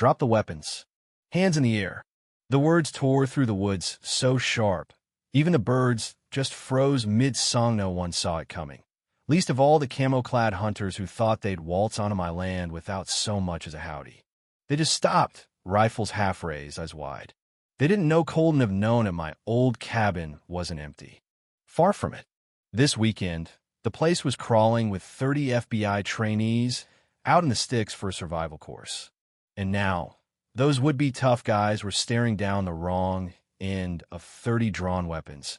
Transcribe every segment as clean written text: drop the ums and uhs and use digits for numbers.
Drop the weapons. Hands in the air. The words tore through the woods so sharp. Even the birds just froze mid-song. No one saw it coming. Least of all the camo-clad hunters who thought they'd waltz onto my land without so much as a howdy. They just stopped, rifles half raised, eyes wide. They didn't know Colden have known that my old cabin wasn't empty. Far from it. This weekend, the place was crawling with 30 FBI trainees out in the sticks for a survival course. And now, those would-be tough guys were staring down the wrong end of 30 drawn weapons,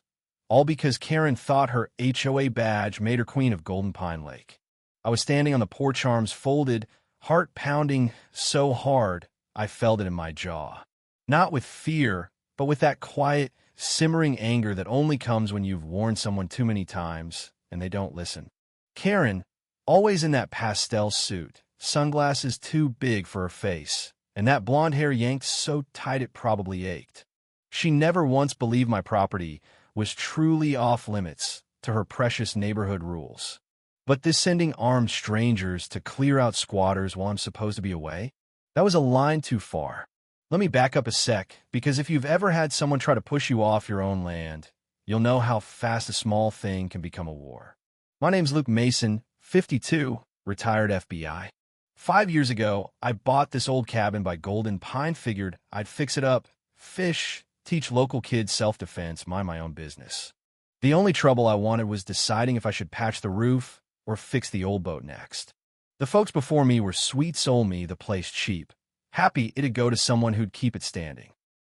all because Karen thought her HOA badge made her queen of Golden Pine Lake. I was standing on the porch, arms folded, heart pounding so hard I felt it in my jaw. Not with fear, but with that quiet, simmering anger that only comes when you've warned someone too many times and they don't listen. Karen, always in that pastel suit, sunglasses too big for her face, and that blonde hair yanked so tight it probably ached. She never once believed my property was truly off-limits to her precious neighborhood rules. But this sending armed strangers to clear out squatters while I'm supposed to be away? That was a line too far. Let me back up a sec, because if you've ever had someone try to push you off your own land, you'll know how fast a small thing can become a war. My name's Luke Mason, 52, retired FBI. 5 years ago, I bought this old cabin by Golden Pine, figured I'd fix it up, fish, teach local kids self-defense, mind my own business. The only trouble I wanted was deciding if I should patch the roof or fix the old boat next. The folks before me were sweet sold me the place cheap, happy it'd go to someone who'd keep it standing.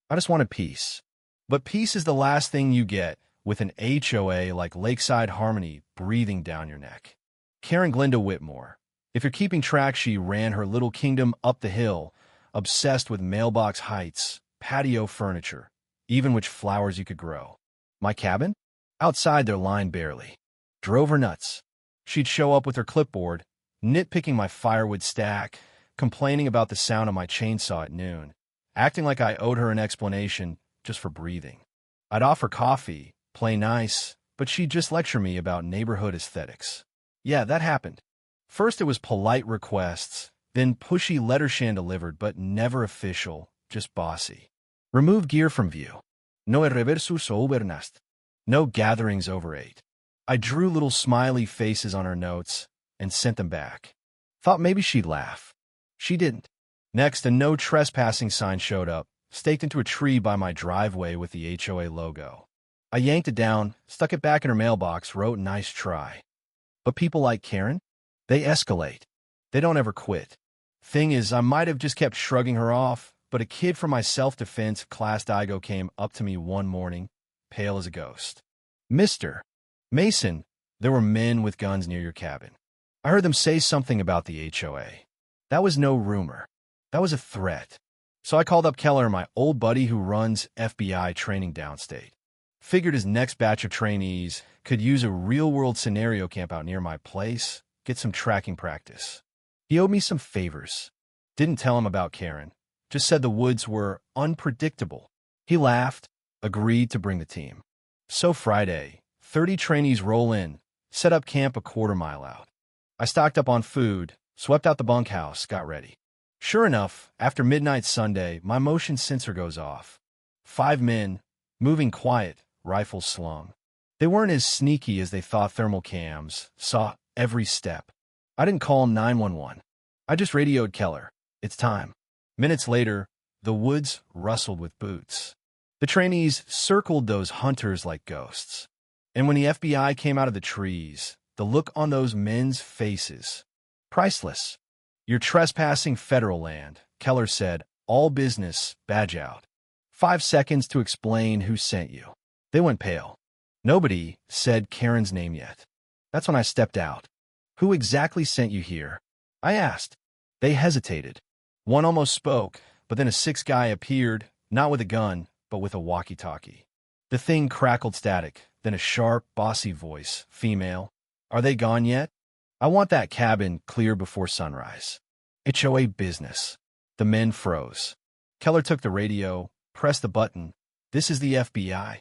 I just wanted peace. But peace is the last thing you get with an HOA like Lakeside Harmony breathing down your neck. Karen Glinda Whitmore. If you're keeping track, she ran her little kingdom up the hill, obsessed with mailbox heights, patio furniture, even which flowers you could grow. My cabin? Outside their line barely. Drove her nuts. She'd show up with her clipboard, nitpicking my firewood stack, complaining about the sound of my chainsaw at noon, acting like I owed her an explanation just for breathing. I'd offer coffee, play nice, but she'd just lecture me about neighborhood aesthetics. Yeah, that happened. First it was polite requests, then pushy letter-shan delivered, but never official, just bossy. Remove gear from view. No reversus overnast. No gatherings over 8. I drew little smiley faces on her notes and sent them back. Thought maybe she'd laugh. She didn't. Next, a no trespassing sign showed up, staked into a tree by my driveway with the HOA logo. I yanked it down, stuck it back in her mailbox, wrote nice try. But people like Karen? They escalate. They don't ever quit. Thing is, I might have just kept shrugging her off, but a kid from my self-defense class Digo came up to me one morning, pale as a ghost. Mr. Mason, there were men with guns near your cabin. I heard them say something about the HOA. That was no rumor. That was a threat. So I called up Keller, my old buddy who runs FBI training downstate. Figured his next batch of trainees could use a real-world scenario camp out near my place, get some tracking practice. He owed me some favors. Didn't tell him about Karen. Just said the woods were unpredictable. He laughed, agreed to bring the team. So Friday, 30 trainees roll in, set up camp a quarter-mile out. I stocked up on food, swept out the bunkhouse, got ready. Sure enough, after midnight Sunday, my motion sensor goes off. 5 men, moving quiet, rifles slung. They weren't as sneaky as they thought. Thermal cams saw every step. I didn't call 911. I just radioed Keller. It's time. Minutes later, the woods rustled with boots. The trainees circled those hunters like ghosts. And when the FBI came out of the trees, the look on those men's faces, priceless. You're trespassing federal land, Keller said. All business, badge out. 5 seconds to explain who sent you. They went pale. Nobody said Karen's name yet. That's when I stepped out. Who exactly sent you here? I asked. They hesitated. One almost spoke, but then a 6th guy appeared, not with a gun, but with a walkie-talkie. The thing crackled static, then a sharp, bossy voice, female. Are they gone yet? I want that cabin clear before sunrise. HOA business. The men froze. Keller took the radio, pressed the button. This is the FBI.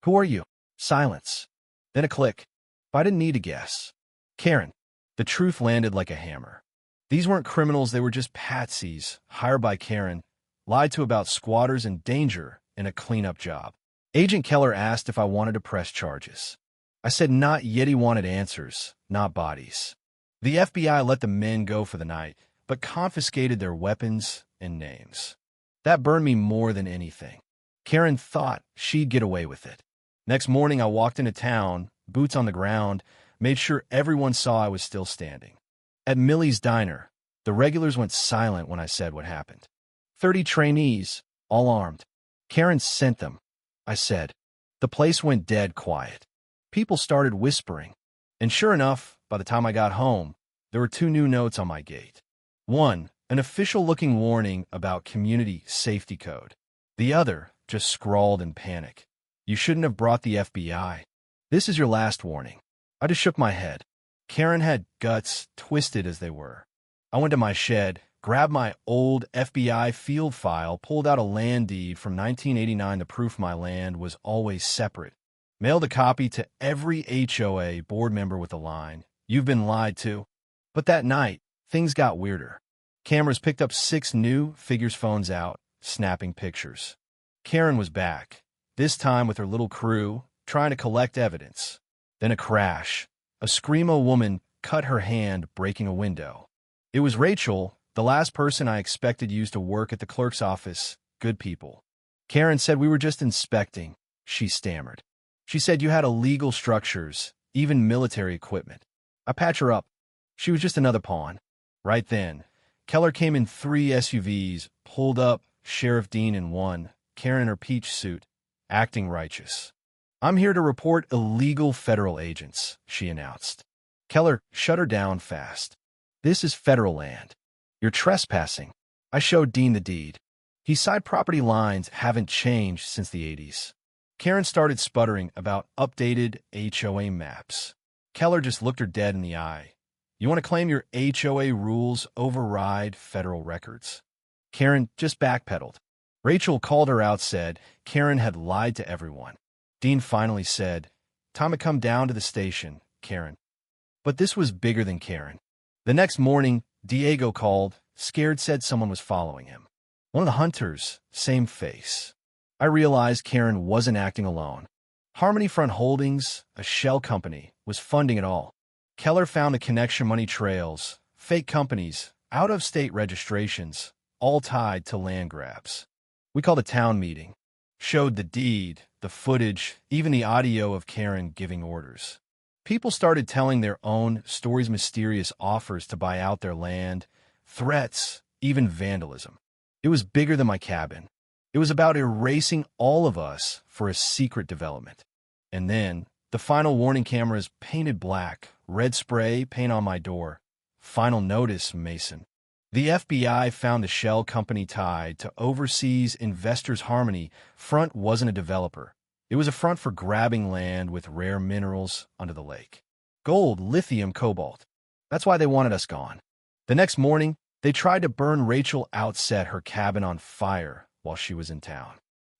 Who are you? Silence. Then a click. I didn't need to guess. Karen. The truth landed like a hammer. These weren't criminals, they were just patsies, hired by Karen, lied to about squatters and danger in a cleanup job. Agent Keller asked if I wanted to press charges. I said not yet. He wanted answers, not bodies. The FBI let the men go for the night, but confiscated their weapons and names. That burned me more than anything. Karen thought she'd get away with it. Next morning, I walked into town, boots on the ground, made sure everyone saw I was still standing. At Millie's diner, the regulars went silent when I said what happened. 30 trainees, all armed. Karen sent them, I said. The place went dead quiet. People started whispering. And sure enough, by the time I got home, there were 2 new notes on my gate. One, an official-looking warning about community safety code. The other, just scrawled in panic. You shouldn't have brought the FBI. This is your last warning. I just shook my head. Karen had guts, twisted as they were. I went to my shed, grabbed my old FBI field file, pulled out a land deed from 1989 to proof my land was always separate. Mailed a copy to every HOA board member with the line, "You've been lied to." But that night, things got weirder. Cameras picked up 6 new figures phones out, snapping pictures. Karen was back, this time with her little crew, trying to collect evidence. Then a crash. A screamo woman cut her hand breaking a window. It was Rachel, the last person I expected used to work at the clerk's office. Good people. Karen said we were just inspecting. She stammered. She said you had illegal structures, even military equipment. I patched her up. She was just another pawn. Right then, Keller came in 3 SUVs, pulled up, Sheriff Dean in one, Karen in her peach suit, acting righteous. "I'm here to report illegal federal agents," she announced. Keller shut her down fast. "This is federal land. You're trespassing." I showed Dean the deed. His side property lines haven't changed since the 80s. Karen started sputtering about updated HOA maps. Keller just looked her dead in the eye. "You want to claim your HOA rules override federal records?" Karen just backpedaled. Rachel called her out, said Karen had lied to everyone. Dean finally said, "Time to come down to the station, Karen." But this was bigger than Karen. The next morning, Diego called, scared, said someone was following him. One of the hunters, same face. I realized Karen wasn't acting alone. Harmony Front Holdings, a shell company, was funding it all. Keller found the connection money trails, fake companies, out-of-state registrations, all tied to land grabs. We called a town meeting, showed the deed, the footage, even the audio of Karen giving orders. People started telling their own stories, mysterious offers to buy out their land, threats, even vandalism. It was bigger than my cabin. It was about erasing all of us for a secret development. And then, the final warning cameras painted black, red spray paint on my door. Final notice, Mason. The FBI found the shell company tied to overseas investors. Harmony Front wasn't a developer. It was a front for grabbing land with rare minerals under the lake. Gold, lithium, cobalt. That's why they wanted us gone. The next morning, they tried to burn Rachel out, set her cabin on fire while she was in town.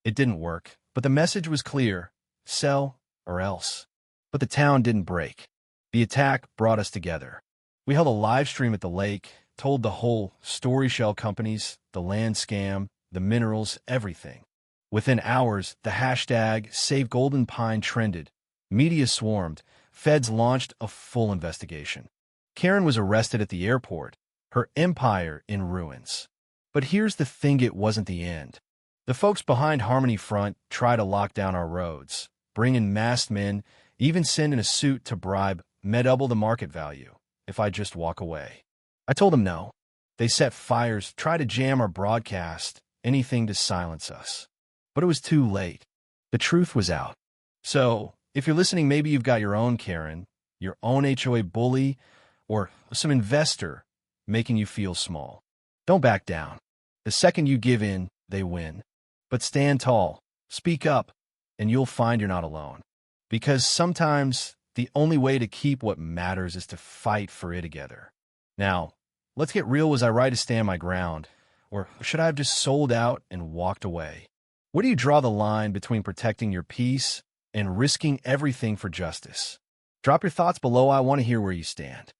It didn't work, but the message was clear: sell or else. But the town didn't break. The attack brought us together. We held a live stream at the lake, told the whole story: shell companies, the land scam, the minerals, everything. Within hours, the hashtag #SaveGoldenPine trended. Media swarmed. Feds launched a full investigation. Karen was arrested at the airport, her empire in ruins. But here's the thing, it wasn't the end. The folks behind Harmony Front tried to lock down our roads, bring in masked men, even send in a suit to bribe me double the market value if I just walk away. I told them no. They set fires, tried to jam our broadcast, anything to silence us. But it was too late. The truth was out. So, if you're listening, maybe you've got your own Karen, your own HOA bully, or some investor making you feel small. Don't back down. The second you give in, they win. But stand tall, speak up, and you'll find you're not alone. Because sometimes the only way to keep what matters is to fight for it together. Now, let's get real. Was I right to stand my ground? Or should I have just sold out and walked away? Where do you draw the line between protecting your peace and risking everything for justice? Drop your thoughts below. I want to hear where you stand.